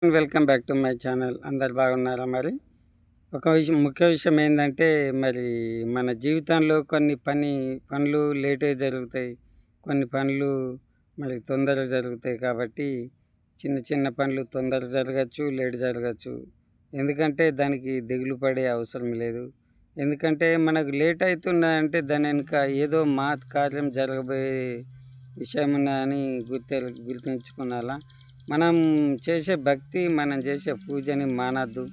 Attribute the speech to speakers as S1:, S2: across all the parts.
S1: Welcome back to my channel. అందరు బాగున్నారా? మరి ముఖ్య విషయం ఏంటంటే, మరి మన జీవితంలో కొన్ని పనులు లేట్గా జరుగుతాయి. కొన్ని పనులు మరి తొందరగా జరుగుతాయి. కాబట్టి చిన్న చిన్న పనులు తొందర జరగచ్చు, లేట్ జరగచ్చు. ఎందుకంటే దానికి దిగులు పడే అవసరం లేదు. ఎందుకంటే మనకు లేట్ అవుతున్నదంటే దాని వెనుక ఏదో కార్యం జరగబోయే విషయం ఉన్నదని గుర్తుంచుకోవాలా. మనం చేసే భక్తి, మనం చేసే పూజని మానద్దు.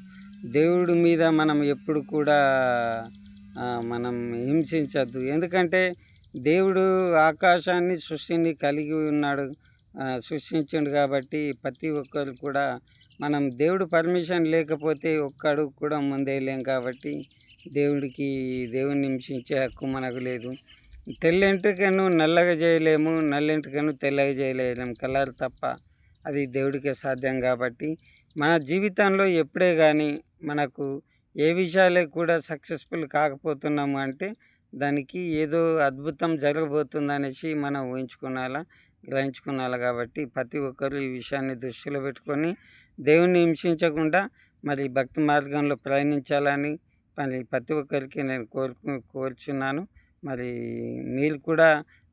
S1: దేవుడి మీద మనం ఎప్పుడు కూడా మనం హింసించద్దు. ఎందుకంటే దేవుడు ఆకాశాన్ని, సృష్టిని కలిగి ఉన్నాడు. సృష్టించిండు కాబట్టి ప్రతి ఒక్కరు కూడా మనం దేవుడు పర్మిషన్ లేకపోతే ఒక్క అడుగు కూడా ముందేయలేం. కాబట్టి దేవుడిని హింసించే హక్కు మనకు లేదు. తెల్లెంట్రుకను నల్లగా చేయలేము, నల్లెంట్రుకను తెల్లగా చేయలేము, కలర్ తప్ప. అది దేవుడికే సాధ్యం. కాబట్టి మన జీవితంలో ఎప్పుడే కానీ మనకు ఏ విషయాలే కూడా సక్సెస్ఫుల్ కాకపోతున్నాము అంటే దానికి ఏదో అద్భుతం జరగబోతుందనేసి మనం గ్రహించుకోవాలి. కాబట్టి ప్రతి ఒక్కరు ఈ విషయాన్ని దృష్టిలో పెట్టుకొని దేవుణ్ణి హింసించకుండా మరి భక్తి మార్గంలో ప్రయాణించాలని మరి ప్రతి ఒక్కరికి నేను కోరుచున్నాను. మరి మీరు కూడా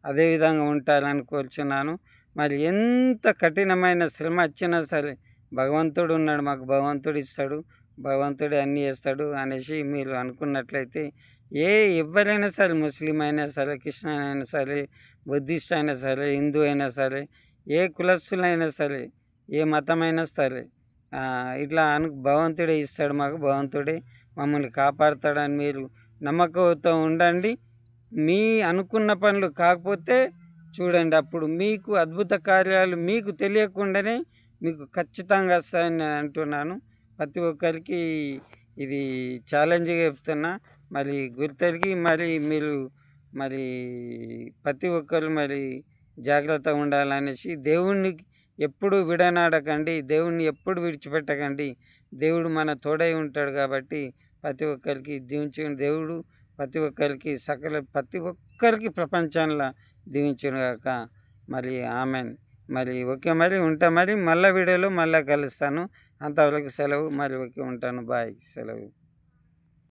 S1: అదే విధంగా ఉంటారని కోరుచున్నాను. మరి ఎంత కఠినమైన శ్రమ వచ్చినా సరే భగవంతుడు ఉన్నాడు, మాకు భగవంతుడు ఇస్తాడు, భగవంతుడే అన్నీ చేస్తాడు అనేసి మీరు అనుకున్నట్లయితే ఎవరైనా సరే, ముస్లిం అయినా సరే, క్రిస్టియన్ అయినా సరే, బుద్ధిస్ట్ అయినా సరే, హిందూ అయినా సరే, ఏ కులస్తులైనా సరే, ఏ మతమైనా సరే ఇట్లా భగవంతుడే ఇస్తాడు, మాకు భగవంతుడే మమ్మల్ని కాపాడుతాడని మీరు నమ్మకంతో ఉండండి. మీ అనుకున్న పనులు కాకపోతే చూడండి, అప్పుడు మీకు అద్భుత కార్యాలు మీకు తెలియకుండానే మీకు ఖచ్చితంగా వస్తాయని నేను అంటున్నాను. ప్రతి ఒక్కరికి ఇది ఛాలెంజ్గా చెప్తున్నా. మరి గుర్తెరిగి మరి మీరు మరి ప్రతి ఒక్కరు మరి జాగ్రత్తగా ఉండాలనేసి, దేవుణ్ణి ఎప్పుడు విడనాడకండి, దేవుణ్ణి ఎప్పుడు విడిచిపెట్టకండి. దేవుడు మన తోడై ఉంటాడు. కాబట్టి ప్రతి ఒక్కరికి దేవుడు ప్రతి ఒక్కరికి ప్రపంచంలో దీవించునుగాక. మరి ఆమెన్. మరి ఓకే, మరి ఉంటా. మరి మళ్ళీ వీడియోలో మళ్ళీ కలుస్తాను. అంతవరకు సెలవు. మరి ఓకే, ఉంటాను. బాయ్, సెలవు.